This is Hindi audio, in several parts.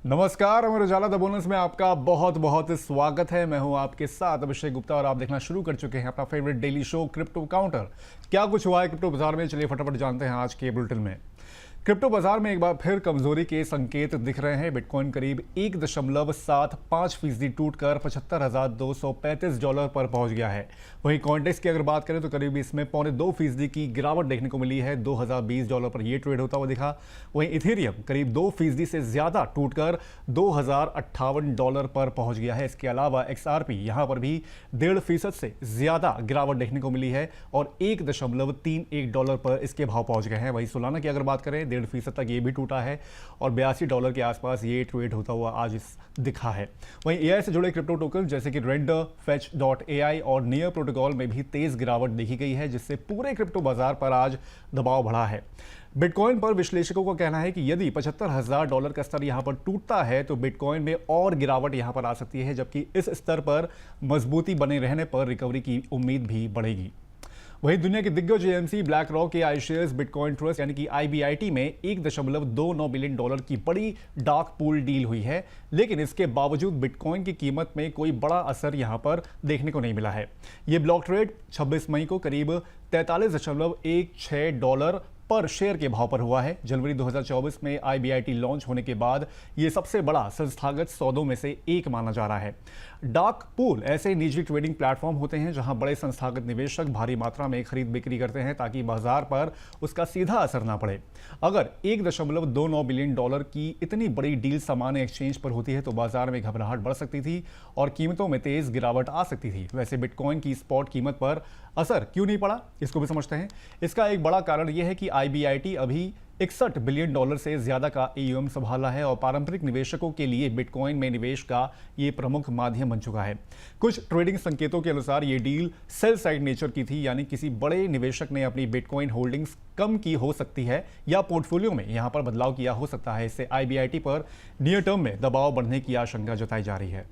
नमस्कार, अमर उजाला द बोनस में आपका बहुत बहुत स्वागत है। मैं हूं आपके साथ अभिषेक गुप्ता और आप देखना शुरू कर चुके हैं अपना favourite daily show crypto counter. क्या कुछ हुआ है क्रिप्टो बाजार में, चलिए फटाफट जानते हैं आज के बुलेटिन में। क्रिप्टो बाजार में एक बार फिर कमजोरी के संकेत दिख रहे हैं। बिटकॉइन करीब 1.75% टूटकर $75,235 पर पहुंच गया है। वहीं कॉइनडेस्क की अगर बात करें तो करीब इसमें $0.25 की गिरावट देखने को मिली है। $2020 पर यह ट्रेड होता हुआ दिखा। वहीं इथेरियम करीब 2% से ज्यादा टूटकर $2058 पर पहुंच गया है। इसके अलावा XRP यहां पर भी 1.5% से ज्यादा गिरावट देखने को मिली है और $1.31 पर इसके भाव पहुंच गए हैं। वहीं सोलाना की अगर बात करें 1.5% तक ये भी टूटा है और $82 के आसपास ये ट्रेड होता हुआ आज दिखा है। वहीं एआई से जुड़े क्रिप्टो टोकन जैसे कि रेंडर, Fetch.ai और नियर प्रोटोकॉल में भी तेज गिरावट देखी गई है, जिससे पूरे क्रिप्टो बाजार पर आज दबाव बढ़ा है। बिटकॉइन पर विश्लेषकों का कहना है कि यदि $75,000 का स्तर यहां पर टूटता है तो बिटकॉइन में और गिरावट यहां पर आ सकती है, जबकि इस स्तर पर मजबूती बने रहने पर रिकवरी की उम्मीद भी बढ़ेगी। वहीं दुनिया के दिग्गज एएमसी, ब्लैक रॉक के iShares बिटकॉइन ट्रस्ट यानी कि IBIT में $1.29 बिलियन की बड़ी डार्क पूल डील हुई है, लेकिन इसके बावजूद बिटकॉइन की कीमत में कोई बड़ा असर यहां पर देखने को नहीं मिला है। यह ब्लॉक ट्रेड 26 मई को करीब $43.16 पर शेयर के भाव पर हुआ है। जनवरी 2024 में IBIT लॉन्च होने के बाद यह सबसे बड़ा संस्थागत सौदों में से एक माना जा रहा है। डार्क पूल ऐसे निजी ट्रेडिंग प्लेटफॉर्म होते हैं जहां बड़े संस्थागत निवेशक भारी मात्रा में खरीद बिक्री करते हैं ताकि बाजार पर उसका सीधा असर ना पड़े। अगर $1.29 बिलियन की इतनी बड़ी डील सामान्य एक्सचेंज पर होती है तो बाजार में घबराहट बढ़ सकती थी और कीमतों में तेज गिरावट आ सकती थी। वैसे बिटकॉइन की स्पॉट कीमत पर असर क्यों नहीं पड़ा, इसको भी समझते हैं। इसका एक बड़ा कारण यह है कि IBIT अभी $61 बिलियन से ज्यादा का AUM संभाला है और पारंपरिक निवेशकों के लिए बिटकॉइन में निवेश का ये प्रमुख माध्यम बन चुका है। कुछ ट्रेडिंग संकेतों के अनुसार ये डील सेल साइड नेचर की थी, यानी किसी बड़े निवेशक ने अपनी बिटकॉइन होल्डिंग्स कम की हो सकती है या पोर्टफोलियो में यहां पर बदलाव किया हो सकता है। इससे IBIT पर नियर टर्म में दबाव बढ़ने की आशंका जताई जा रही है।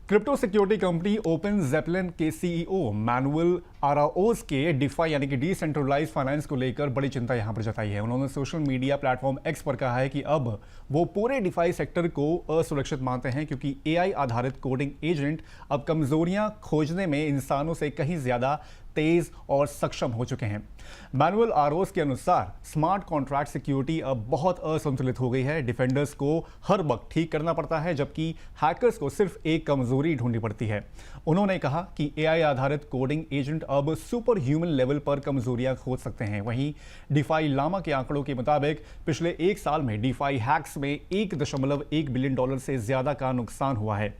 क्रिप्टो सिक्योरिटी कंपनी ओपन ज़ेपलिन के CEO मैनुअल आराओस के डिफाई यानी कि डिसेंट्रलाइज फाइनेंस को लेकर बड़ी चिंता यहां पर जताई है। उन्होंने सोशल मीडिया प्लेटफॉर्म X पर कहा है कि अब वो पूरे डिफाई सेक्टर को असुरक्षित मानते हैं क्योंकि AI आधारित कोडिंग एजेंट अब कमजोरियां खोजने में इंसानों से कहीं ज्यादा तेज और सक्षम हो चुके हैं। मैनुअल आरोस के अनुसार स्मार्ट कॉन्ट्रैक्ट सिक्योरिटी अब बहुत असंतुलित हो गई है। डिफेंडर्स को हर वक्त ठीक करना पड़ता है जबकि हैकर्स को सिर्फ एक कमजोरी ढूंढनी पड़ती है। उन्होंने कहा कि AI आधारित कोडिंग एजेंट अब सुपर ह्यूमन लेवल पर कमजोरियां खोज सकते हैं। वहीं डिफाई लामा के आंकड़ों के मुताबिक पिछले एक साल में डिफाई हैक्स में $1.1 बिलियन से ज्यादा का नुकसान हुआ है।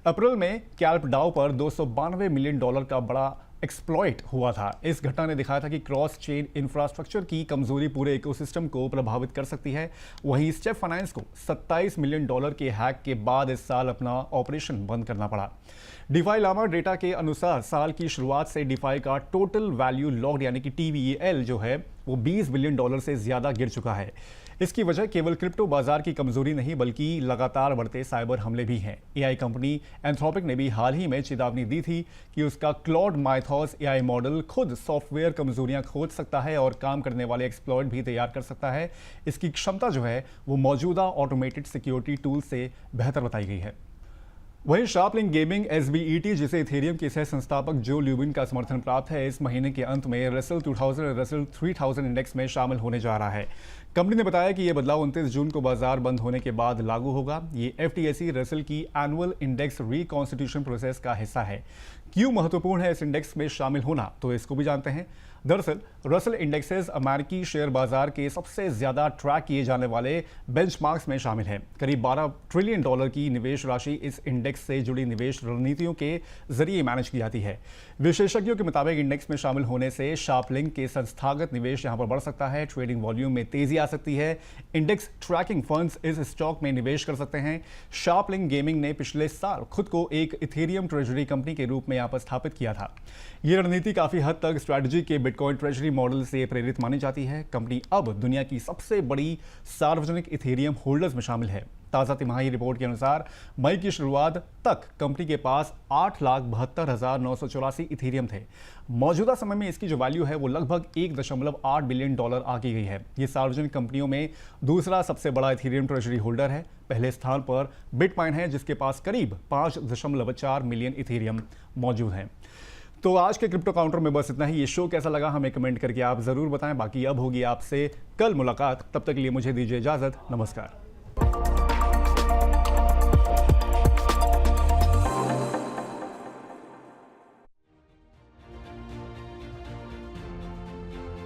अप्रैल में कैल्प डाउ पर $292 मिलियन का बड़ा एक्सप्लॉइट हुआ था। इस घटना ने दिखाया था कि क्रॉस चेन इंफ्रास्ट्रक्चर की कमजोरी पूरे इकोसिस्टम को प्रभावित कर सकती है। वहीं स्टेप फाइनेंस को $27 मिलियन के हैक के बाद इस साल अपना ऑपरेशन बंद करना पड़ा। डिफाई लामा डेटा के अनुसार साल की शुरुआत से डिफाई का टोटल वैल्यू लॉक्ड यानी कि TVL जो है वो $20 बिलियन से ज्यादा गिर चुका है। इसकी वजह केवल क्रिप्टो बाजार की कमजोरी नहीं बल्कि लगातार बढ़ते साइबर हमले भी हैं। AI कंपनी एंथ्रोपिक ने भी हाल ही में चेतावनी दी थी कि उसका क्लॉड माइथॉस AI मॉडल खुद सॉफ्टवेयर कमजोरियां खोज सकता है और काम करने वाले एक्सप्लॉइट भी तैयार कर सकता है। इसकी क्षमता जो है वो मौजूदा ऑटोमेटेड सिक्योरिटी टूल से बेहतर बताई गई है। वहीं शार्पलिंक गेमिंग SBET जिसे इथेरियम के सह संस्थापक जो ल्यूबिन का समर्थन प्राप्त है, इस महीने के अंत में रसेल 2000 और रसेल 3000 इंडेक्स में शामिल होने जा रहा है। कंपनी ने बताया कि यह बदलाव 29 जून को बाजार बंद होने के बाद लागू होगा। ये FTSE रसेल की एनुअल इंडेक्स रिकॉन्स्टिट्यूशन प्रोसेस का हिस्सा है। क्यों महत्वपूर्ण है इस इंडेक्स में शामिल होना, तो इसको भी जानते हैं। दरअसल रसेल इंडेक्सेस अमेरिकी शेयर बाजार के सबसे ज्यादा ट्रैक किए जाने वाले बेंचमार्क्स में शामिल है। करीब $12 ट्रिलियन की निवेश राशि इस इंडेक्स से जुड़ी निवेश रणनीतियों के जरिए मैनेज की जाती है। विशेषज्ञों के मुताबिक इंडेक्स में शामिल होने से शार्पलिंक के संस्थागत निवेश यहां पर बढ़ सकता है, ट्रेडिंग वॉल्यूम में तेजी आ सकती है। इंडेक्स ट्रैकिंग फंड्स इस स्टॉक में निवेश कर सकते हैं। शार्पलिंक गेमिंग ने पिछले साल खुद को एक इथेरियम ट्रेजरी कंपनी के रूप में यहां पर स्थापित किया था। यह रणनीति काफी हद तक स्ट्रैटेजी के बिटकॉइन ट्रेजरी मॉडल से प्रेरित मानी जाती है। कंपनी अब दुनिया की सबसे बड़ी सार्वजनिक इथेरियम होल्डर्स में शामिल है। ताज़ा तिमाही रिपोर्ट के अनुसार मई की शुरुआत तक कंपनी के पास 8,72,984 इथेरियम थे। मौजूदा समय में इसकी जो वैल्यू है वो लगभग $1.8 बिलियन आकी गई है। ये सार्वजनिक कंपनियों में दूसरा सबसे बड़ा इथेरियम ट्रेजरी होल्डर है। पहले स्थान पर बिटकॉइन है, जिसके पास करीब 5.4 मिलियन इथेरियम मौजूद हैं। तो आज के क्रिप्टो काउंटर में बस इतना ही। ये शो कैसा लगा हमें कमेंट करके आप ज़रूर बताएं। बाकी अब होगी आपसे कल मुलाकात, तब तक के लिए मुझे दीजिए इजाज़त। नमस्कार।